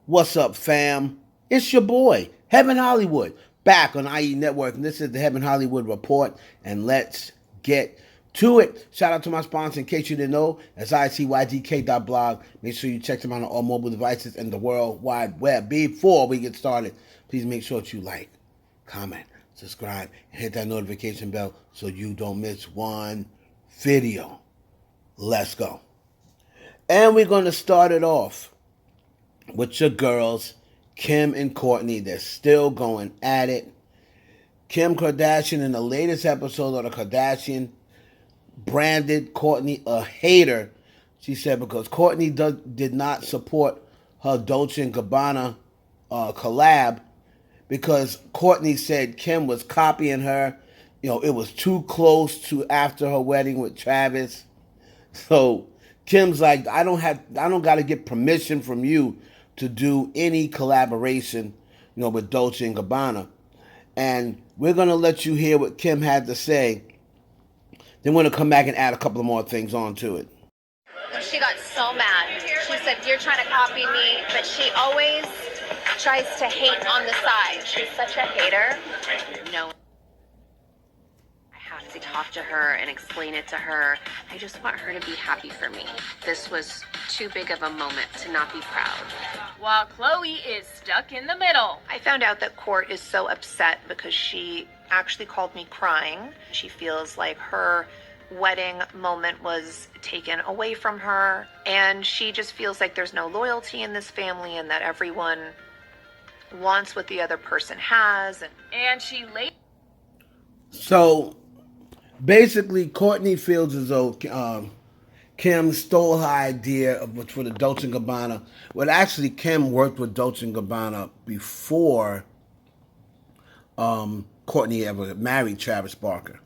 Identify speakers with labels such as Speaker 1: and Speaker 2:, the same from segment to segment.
Speaker 1: What's up, fam? It's your boy, Heaven Hollywood, back on IE Network, and this is the Heaven Hollywood Report, and let's get to it. Shout out to my sponsor, in case you didn't know, that's ICYDK.blog. Make sure you check them out on all mobile devices and the World Wide Web. Before we get started, please make sure that you like, comment, subscribe, and hit that notification bell so you don't miss one video. Let's go. And we're going to start it off with your girls, Kim and Kourtney. They're still going at it. Kim Kardashian, in the latest episode of the Kardashian, branded Kourtney a hater. She said because Kourtney did not support her Dolce & Gabbana collab because Kourtney said Kim was copying her. You know, it was too close to after her wedding with Travis. So Kim's like, I don't got to get permission from you to do any collaboration, with Dolce & Gabbana. And we're going to let you hear what Kim had to say. Then we're going to come back and add a couple of more things onto it.
Speaker 2: She got so mad. She said, you're trying to copy me, but she always tries to hate on the side. She's such a hater. No. I have to talk to her and explain it to her. I just want her to be happy for me. This was too big of a moment to not be proud.
Speaker 3: While Chloe is stuck in the middle.
Speaker 2: I found out that Court is so upset because she actually called me crying. She feels like her wedding moment was taken away from her, and she just feels like there's no loyalty in this family and that everyone wants what the other person has.
Speaker 3: And she late.
Speaker 1: So basically, Kourtney feels as though Kim stole her idea for the Dolce & Gabbana. Well, actually, Kim worked with Dolce & Gabbana before Kourtney ever married Travis Barker.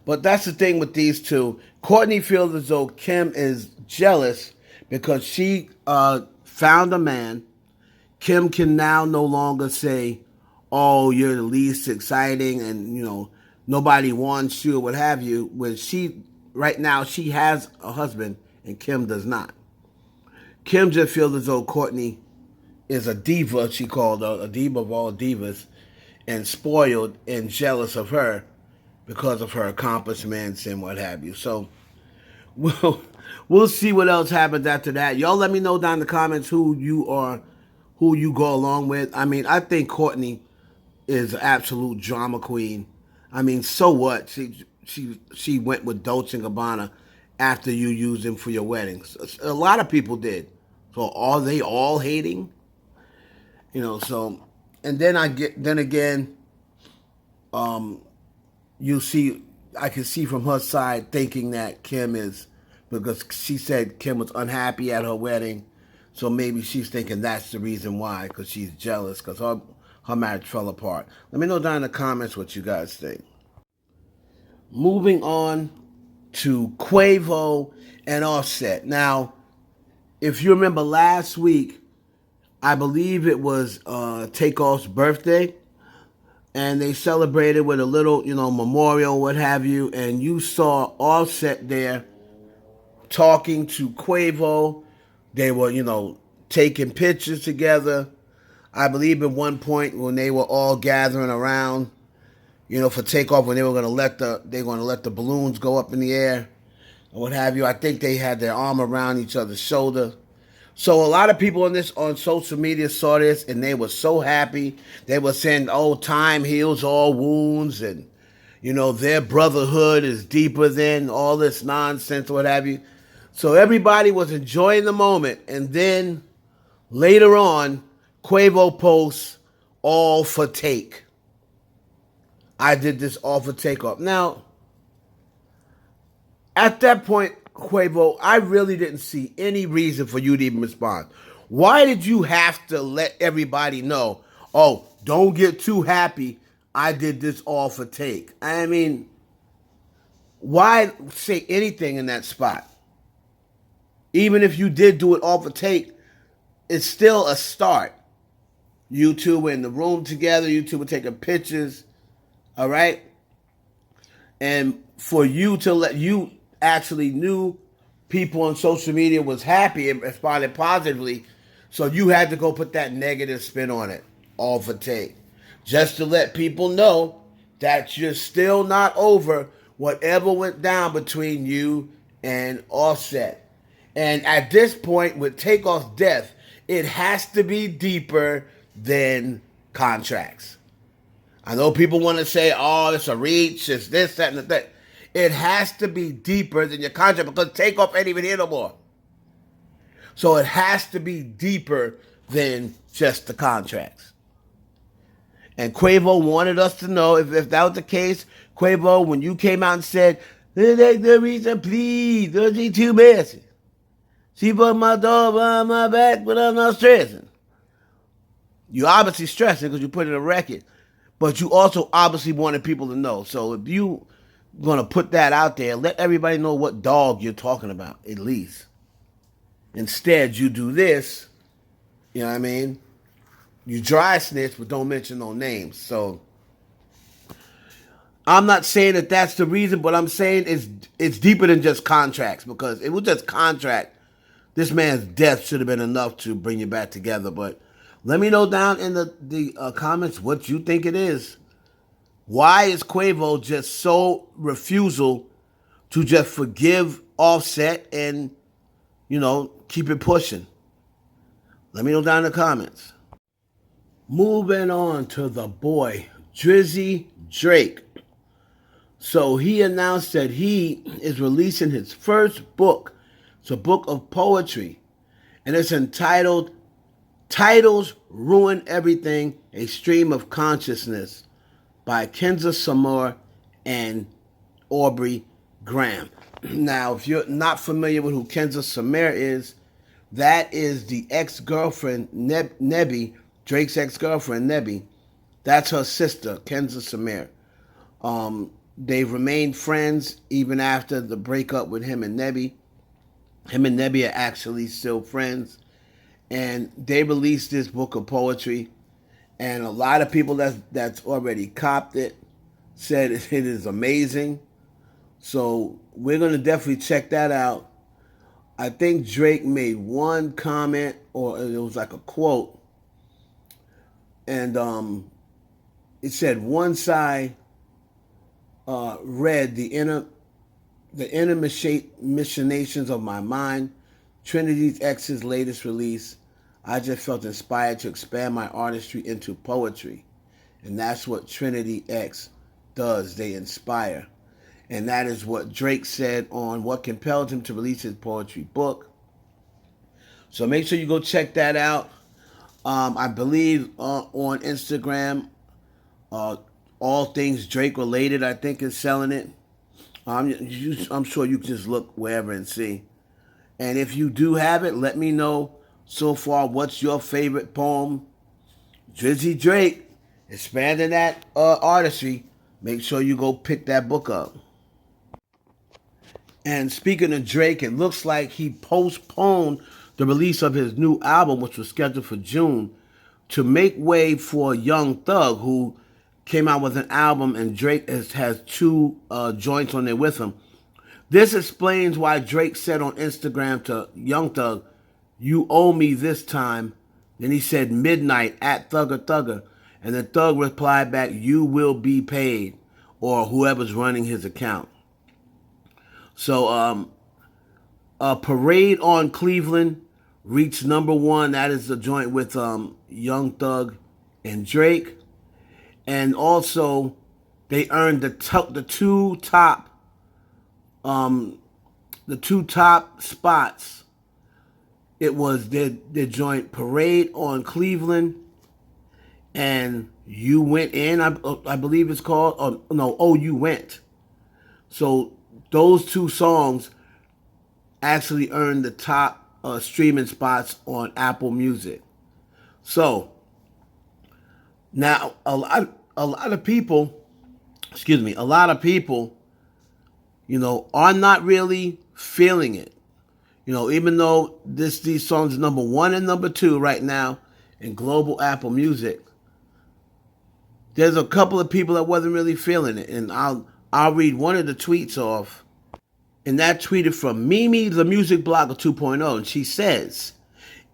Speaker 1: But that's the thing with these two. Kourtney feels as though Kim is jealous because she found a man. Kim can now no longer say, oh, you're the least exciting and, nobody wants you or what have you. When right now, she has a husband and Kim does not. Kim just feels as though Kourtney is a diva, she called her, a diva of all divas, and spoiled and jealous of her because of her accomplishments and what have you. So we'll see what else happens after that. Y'all let me know down in the comments who you go along with. I mean, I think Kourtney is an absolute drama queen. I mean, so what? She went with Dolce & Gabbana after you used him for your weddings. A lot of people did. So are they all hating? So, and then I can see from her side thinking that Kim is, because she said Kim was unhappy at her wedding, so maybe she's thinking that's the reason why, because she's jealous, because her marriage fell apart. Let me know down in the comments what you guys think. Moving on to Quavo and Offset. Now, if you remember last week, I believe it was Takeoff's birthday, and they celebrated with a little, memorial, what have you, and you saw Offset there talking to Quavo. They were, taking pictures together. I believe at one point when they were all gathering around, for Takeoff, when they were going to let the balloons go up in the air or what have you, I think they had their arm around each other's shoulder. So a lot of people on social media saw this and they were so happy. They were saying, oh, time heals all wounds and, their brotherhood is deeper than all this nonsense or what have you. So everybody was enjoying the moment. And then later on, Quavo posts, all for take. I did this all for Takeoff. Now, at that point, Quavo, I really didn't see any reason for you to even respond. Why did you have to let everybody know, oh, don't get too happy, I did this all for take? I mean, why say anything in that spot? Even if you did do it all for take, it's still a start. You two were in the room together, you two were taking pictures, all right? And for you to you actually knew people on social media was happy and responded positively. So you had to go put that negative spin on it, all for Take, just to let people know that you're still not over whatever went down between you and Offset. And at this point, with Takeoff's death, it has to be deeper than contracts. I know people want to say, oh, it's a reach, it's this, that, and that. It has to be deeper than your contract because Takeoff ain't even here no more. So it has to be deeper than just the contracts. And Quavo wanted us to know, if that was the case, Quavo, when you came out and said, the reason, please, don't be too messy. She put my dog behind my back, but I'm not stressing. You obviously stressing because you put it in a record. But you also obviously wanted people to know. So if you going to put that out there, let everybody know what dog you're talking about, at least. Instead, you do this, you know what I mean? You dry snitch, but don't mention no names. So I'm not saying that that's the reason, but I'm saying it's deeper than just contracts, because it was just contract. This man's death should have been enough to bring you back together. But let me know down in the comments what you think it is. Why is Quavo just so refusal to just forgive Offset and, keep it pushing? Let me know down in the comments. Moving on to the boy, Drizzy Drake. So he announced that he is releasing his first book. It's a book of poetry, and it's entitled Titles Ruin Everything, A Stream of Consciousness by Kenza Samar and Aubrey Graham. Now, if you're not familiar with who Kenza Samar is, that is the ex-girlfriend, Nebby, Drake's ex-girlfriend, Nebby. That's her sister, Kenza Samar. They've remained friends even after the breakup with him and Nebby. Him and Nebby are actually still friends. And they released this book of poetry. And a lot of people that's already copped it said it is amazing. So we're going to definitely check that out. I think Drake made one comment, or it was like a quote. And it said, one side read the inner machinations of my mind, Trinity's X's latest release. I just felt inspired to expand my artistry into poetry. And that's what Trinity X does. They inspire. And that is what Drake said on what compelled him to release his poetry book. So make sure you go check that out. I believe on Instagram, All Things Drake Related, I think, is selling it. I'm sure you can just look wherever and see. And if you do have it, let me know so far what's your favorite poem. Drizzy Drake, expanding that artistry. Make sure you go pick that book up. And speaking of Drake, it looks like he postponed the release of his new album, which was scheduled for June, to make way for Young Thug, who came out with an album, and Drake has two joints on there with him. This explains why Drake said on Instagram to Young Thug, "You owe me this time." Then he said midnight at Thugger Thugger. And the Thug replied back, "You will be paid," or whoever's running his account. So Parade on Cleveland reached number one. That is the joint with Young Thug and Drake. And also they earned the two top spots. It was their joint Parade on Cleveland and You Went In, I believe it's called. Oh, You Went. So those two songs actually earned the top streaming spots on Apple Music. So now a lot of people, are not really feeling it. Even though these songs are number one and number two right now in global Apple Music, there's a couple of people that wasn't really feeling it. And I'll read one of the tweets off. And that tweeted from Mimi, the Music Blogger 2.0. And she says,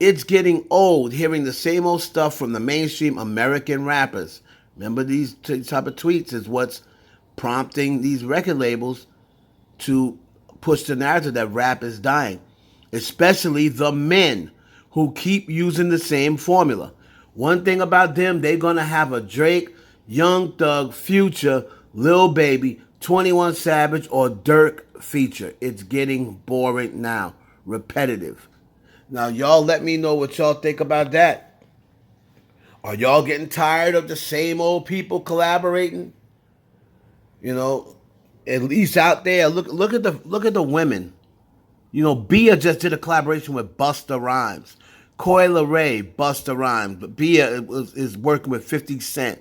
Speaker 1: it's getting old hearing the same old stuff from the mainstream American rappers. Remember, these type of tweets is what's prompting these record labels to push the narrative that rap is dying, especially the men who keep using the same formula. One thing about them, they're going to have a Drake, Young Thug, Future, Lil Baby, 21 Savage, or Dirk feature. It's getting boring now, repetitive. Now, y'all let me know what y'all think about that. Are y'all getting tired of the same old people collaborating? You know, at least out there, look at the women. You know, Bia just did a collaboration with Busta Rhymes. Coi Leray, Busta Rhymes. But Bia is working with 50 Cent.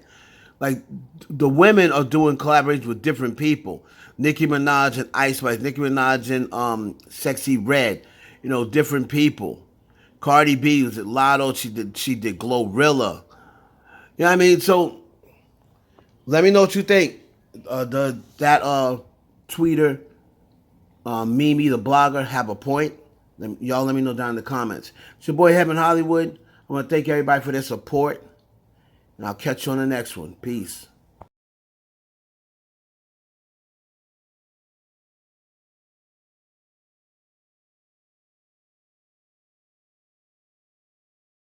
Speaker 1: Like, the women are doing collaborations with different people. Nicki Minaj and Ice Spice. Nicki Minaj and Sexy Red. You know, different people. Cardi B was at Lotto. She did Glorilla. You know what I mean? So, let me know what you think. That tweeter, Mimi the blogger, have a point? Y'all let me know down in the comments. It's your boy Heaven Hollywood. I want to thank everybody for their support. And I'll catch you on the next one. Peace.